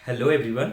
Hello everyone.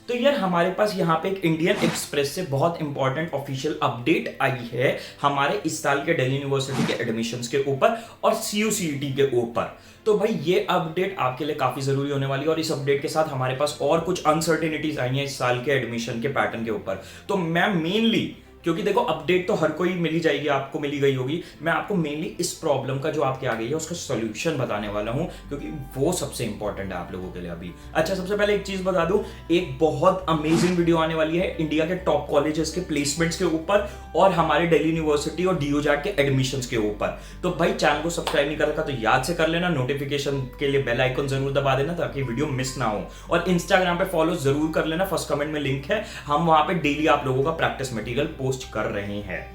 तो यार हमारे पास यहाँ पे एक इंडियन एक्सप्रेस से बहुत इंपॉर्टेंट ऑफिशियल अपडेट आई है हमारे इस साल के दिल्ली यूनिवर्सिटी के एडमिशन्स के ऊपर और सीयूसीईटी के ऊपर। तो भाई ये अपडेट आपके लिए काफी जरूरी होने वाली है और इस अपडेट के साथ हमारे पास और कुछ अनसर्टेनिटीज आई हैं इस साल के एडमिशन के पैटर्न के ऊपर। तो मैं मेनली, क्योंकि देखो अपडेट तो हर कोई मिली जाएगी, आपको मिली गई होगी, मैं आपको मेनली इस प्रॉब्लम का जो आपके आ गई है उसका सॉल्यूशन बताने वाला हूं, क्योंकि वो सबसे इंपॉर्टेंट है आप लोगों के लिए अभी। अच्छा, सबसे पहले एक चीज बता दूं, एक बहुत अमेजिंग वीडियो आने वाली है इंडिया के टॉप कॉलेजेस के प्लेसमेंट्स के ऊपर और हमारे दिल्ली यूनिवर्सिटी और डीयूजैट के एडमिशंस के ऊपर। तो भाई चैनल को सब्सक्राइब नहीं कर रखा तो याद से कर लेना, नोटिफिकेशन के लिए बेल आइकन जरूर दबा देना ताकि वीडियो मिस ना हो, और इंस्टाग्राम पे फॉलो जरूर कर लेना, फर्स्ट कमेंट में लिंक है, हम वहां पे डेली आप लोगों का प्रैक्टिस मटेरियल पोस्ट कर रहे हैं।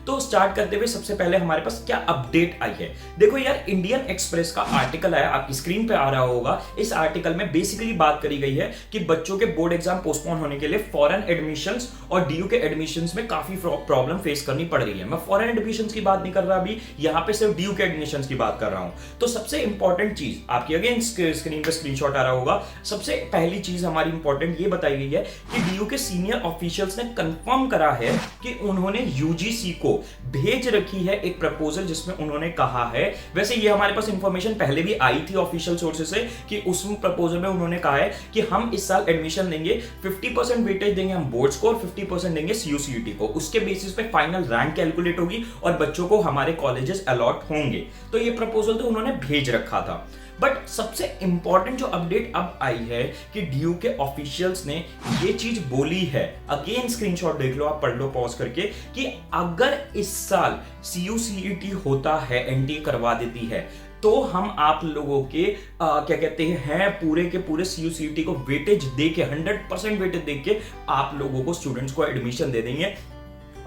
तो स्टार्ट करते हुए सबसे पहले हमारे पास क्या अपडेट आई है। देखो यार, इंडियन एक्सप्रेस का आर्टिकल आया, आपकी स्क्रीन पे आ रहा होगा। इस आर्टिकल में बेसिकली बात करी गई है कि बच्चों के बोर्ड एग्जाम पोस्टपोन होने के लिए फॉरेन एडमिशंस और डीयू के एडमिशंस में काफी प्रॉब्लम फेस करनी पड़ रही है। मैं फॉरेन एडमिशंस की बात नहीं कर रहा अभी, यहां पे सिर्फ डीयू के एडमिशंस की बात कर रहा हूं। तो सबसे इंपॉर्टेंट चीज आपकी, अगेन स्क्रीन पे स्क्रीनशॉट आ रहा होगा, सबसे पहली चीज हमारी इंपॉर्टेंट ये बताई गई है कि डीयू के सीनियर ऑफिशियल्स ने कंफर्म करा है कि उन्होंने यूजीसी को भेज रखी है एक प्रपोजल जिसमें उन्होंने कहा है, वैसे ये हमारे पास इंफॉर्मेशन पहले भी आई थी ऑफिशियल सोर्सेज से, कि उस प्रपोजल में उन्होंने कहा है कि हम इस साल एडमिशन देंगे, 50% वेटेज देंगे हम बोर्ड्स को और 50% देंगे सीयूसीईटी को। उसके बेसिस पे फाइनल रैंक कैलकुलेट होगी और बच्चों को हमारे कॉलेजेस अलॉट होंगे। तो ये प्रपोजल तो उन्होंने भेज रखा था। बट सबसे इंपॉर्टेंट जो अपडेट अब आई है कि डीयू के ऑफिशियल्स ने ये चीज बोली है, अगेन स्क्रीनशॉट देख लो, आप पढ़ लो पॉज करके, कि अगर इस साल सीयूसीईटी होता है, एनटीए करवा देती है, तो हम आप लोगों के क्या कहते हैं पूरे के पूरे सीयूसीईटी को वेटेज दे के 100% वेटेज दे के आप लोगों को, स्टूडेंट्स को एडमिशन दे देंगे।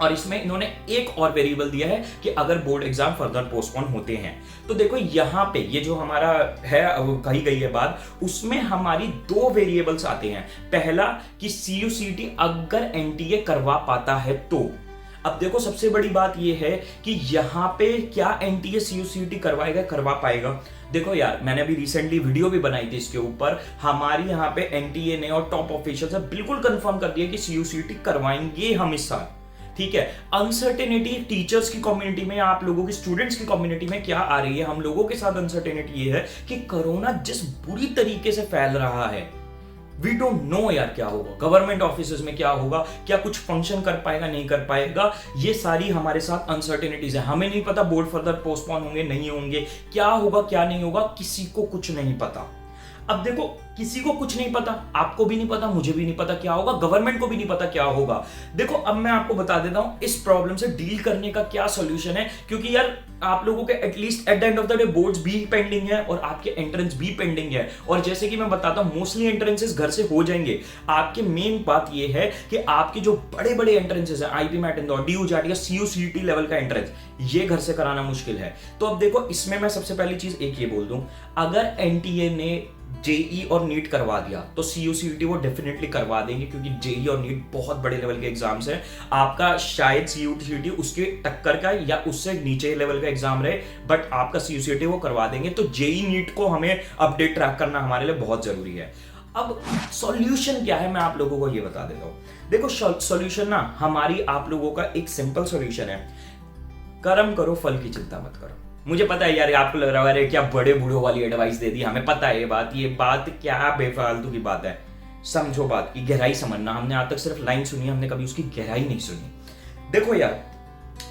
और इसमें इन्होंने एक और वेरिएबल दिया है कि अगर बोर्ड एग्जाम फर्दर पोस्टपोन होते हैं। तो देखो यहाँ पे ये जो हमारा है कही गई है बात, उसमें हमारी दो वेरिएबल्स आते हैं। पहला कि सीयूसीटी अगर एनटीए करवा पाता है तो। अब देखो सबसे बड़ी बात ये है कि यहाँ पे क्या एनटीए सीयूसीटी करवाएगा, करवा पाएगा। देखो यार, मैंने अभी रिसेंटली वीडियो भी बनाई थी इसके ऊपर, हमारी यहाँ पे एनटीए ने और टॉप ऑफिशियल्स ने बिल्कुल कंफर्म कर दिया कि सीयूसीटी करवाएंगे हम इस साल। ठीक है, अनसर्टेनिटी टीचर्स की कम्युनिटी में, आप लोगों की स्टूडेंट्स की कम्युनिटी में क्या आ रही है, हम लोगों के साथ अनसर्टेनिटी ये है कि कोरोना जिस बुरी तरीके से फैल रहा है, वी डोंट नो यार क्या होगा, गवर्नमेंट ऑफिसेज में क्या होगा, क्या कुछ फंक्शन कर पाएगा नहीं कर पाएगा, ये सारी हमारे साथ अनसर्टेनिटीज है। हमें नहीं पता बोर्ड फर्दर पोस्टपोन होंगे नहीं होंगे, क्या होगा क्या नहीं होगा, किसी को कुछ नहीं पता। अब देखो, किसी को कुछ नहीं पता, आपको भी नहीं पता, मुझे भी नहीं पता क्या होगा, गवर्नमेंट को भी नहीं पता क्या होगा। देखो अब मैं आपको बता देता हूं इस प्रॉब्लम से डील करने का क्या सॉल्यूशन है, क्योंकि यार आप लोगों के at least at the end of the day boards भी पेंडिंग है और आपके एंट्रेंस भी पेंडिंग है। और जैसे कि मैं बताता हूं, मोस्टली एंट्रेंसेस घर से हो जाएंगे। आपके मेन बात यह है कि आपके जो बड़े बड़े एंट्रेंसेस है, आईपी मैट इंदौर, डीयूजैट या सीयूसीटी लेवल का एंट्रेंस, ये घर से कराना मुश्किल है। तो अब देखो, इसमें मैं सबसे पहली चीज एक ये बोल दूं, अगर एनटीए ने जेई और नीट करवा दिया तो सीयूसीटी वो डेफिनेटली करवा देंगे, क्योंकि जेई और नीट बहुत बड़े लेवल के एग्जाम्स हैं। आपका शायद सीयूसीटी उसके टक्कर का या उससे नीचे लेवल का एग्जाम रहे, बट आपका सीयूसीटी वो करवा देंगे। तो जेई नीट को हमें अपडेट ट्रैक करना हमारे लिए बहुत जरूरी है। अब सॉल्यूशन क्या है, मैं आप लोगों को ये बता देता हूं। देखो सॉल्यूशन ना हमारी आप लोगों का एक सिंपल सॉल्यूशन है, कर्म करो फल की चिंता मत करो। मुझे पता है यार, आपको लग रहा है क्या बड़े बूढ़ों वाली एडवाइस दे दी, हमें पता है ये बात क्या बेफालतू की बात है। समझो बात की गहराई समझना, हमने आज तक सिर्फ लाइन सुनी, हमने कभी उसकी गहराई नहीं सुनी। देखो यार,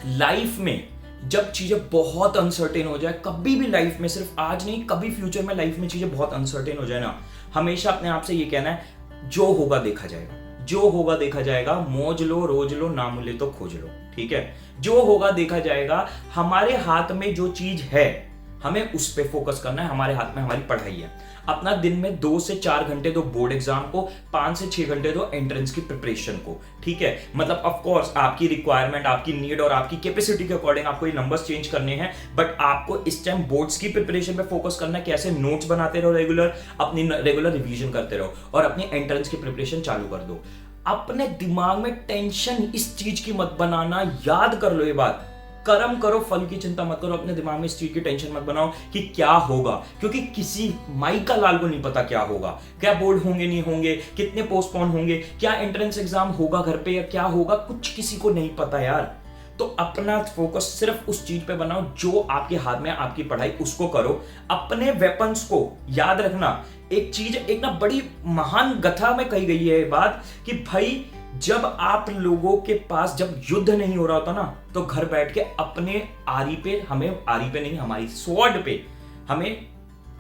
लाइफ में जब चीजें बहुत अनसर्टेन हो जाए, कभी भी लाइफ में, सिर्फ आज नहीं कभी फ्यूचर में लाइफ में चीजें बहुत अनसर्टेन हो जाए ना, हमेशा अपने आप से ये कहना है, जो होगा देखा जाएगा, जो होगा देखा जाएगा, मौज लो रोज लो, ना मिले तो खोज लो। ठीक है, जो होगा देखा जाएगा। हमारे हाथ में जो चीज है हमें उस पे फोकस करना है, हमारे हाथ में हमारी पढ़ाई है। अपना दिन में 2 से 4 घंटे दो बोर्ड एग्जाम को, 5 से 6 घंटे दो एंट्रेंस की प्रिपरेशन को। ठीक है, मतलब ऑफ कोर्स आपकी रिक्वायरमेंट, आपकी नीड और आपकी कैपेसिटी के अकॉर्डिंग आपको ये नंबर्स चेंज करने हैं, बट आपको इस टाइम बोर्ड्स की प्रिपरेशन पे फोकस करना है। कैसे नोट्स बनाते रहो रेगुलर, अपनी रेगुलर रिवीजन करते रहो और अपनी एंट्रेंस की प्रिपरेशन चालू कर दो। अपने दिमाग में टेंशन इस चीज की मत बनाना, याद कर लो ये बात, कर्म करो, फल की चिंता मत करो। अपने दिमाग में इस चीज की टेंशन मत बनाओ कि क्या होगा, क्योंकि किसी माई का लाल को नहीं पता क्या होगा, क्या बोर्ड होंगे नहीं होंगे, कितने पोस्टपोन होंगे, क्या एंट्रेंस एग्जाम होगा घर पे या क्या होगा, कुछ किसी को नहीं पता यार। तो अपना फोकस सिर्फ उस चीज पे बनाओ जो आपके हाथ में, आपकी पढ़ाई, उसको करो। अपने वेपन्स को याद रखना। एक चीज, एक ना बड़ी महान गाथा में कही गई है ये बात कि भाई जब आप लोगों के पास जब युद्ध नहीं हो रहा होता ना, तो घर बैठ के अपने आरी पे, हमें आरी पे नहीं, हमारी स्वॉर्ड पे हमें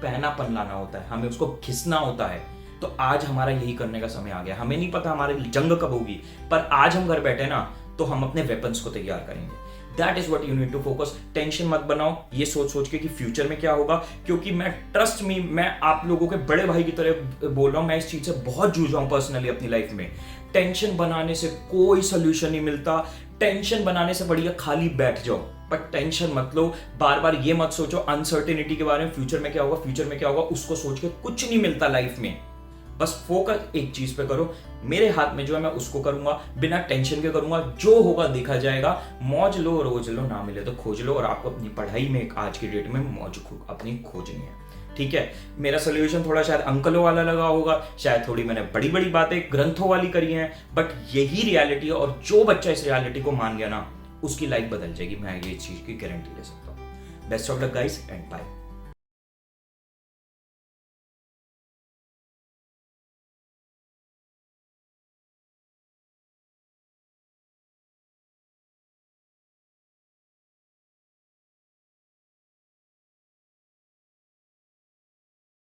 पहनापन लाना होता है, हमें उसको घिसना होता है। तो आज हमारा यही करने का समय आ गया। हमें नहीं पता हमारी जंग कब होगी, पर आज हम घर बैठे ना, तो हम अपने वेपन्स को तैयार करेंगे। That is what you need to focus. Tension मत बनाओ ये सोच सोच के कि फ्यूचर में क्या होगा, क्योंकि मैं, ट्रस्ट मी, मैं आप लोगों के बड़े भाई की तरह बोल रहा हूं, मैं इस चीज से बहुत जूझ रहा हूं पर्सनली अपनी लाइफ में। टेंशन बनाने से कोई सोल्यूशन नहीं मिलता। टेंशन बनाने से बढ़िया खाली बैठ जाओ, पर टेंशन मत लो। बार बार ये मत सोचो अनसर्टेनिटी के बारे में, फ्यूचर में क्या होगा, फ्यूचर में क्या होगा, उसको सोच के कुछ नहीं मिलता लाइफ में। बस फोकस एक चीज पे करो, मेरे हाथ में जो है मैं उसको करूंगा, बिना टेंशन के करूंगा, जो होगा देखा जाएगा। मौज लो, रोज लो, ना मिले तो खोज लो। और आपको अपनी पढ़ाई में आज की डेट में मौज अपनी खोजनी है, ठीक है। मेरा सोल्यूशन थोड़ा शायद अंकलों वाला लगा होगा, शायद थोड़ी मैंने बड़ी बड़ी बातें ग्रंथों वाली करी हैं, बट यही रियलिटी है। और जो बच्चा इस रियलिटी को मान गया ना, उसकी लाइफ बदल जाएगी, मैं ये चीज की गारंटी ले सकता हूँ। Best of luck guys and bye.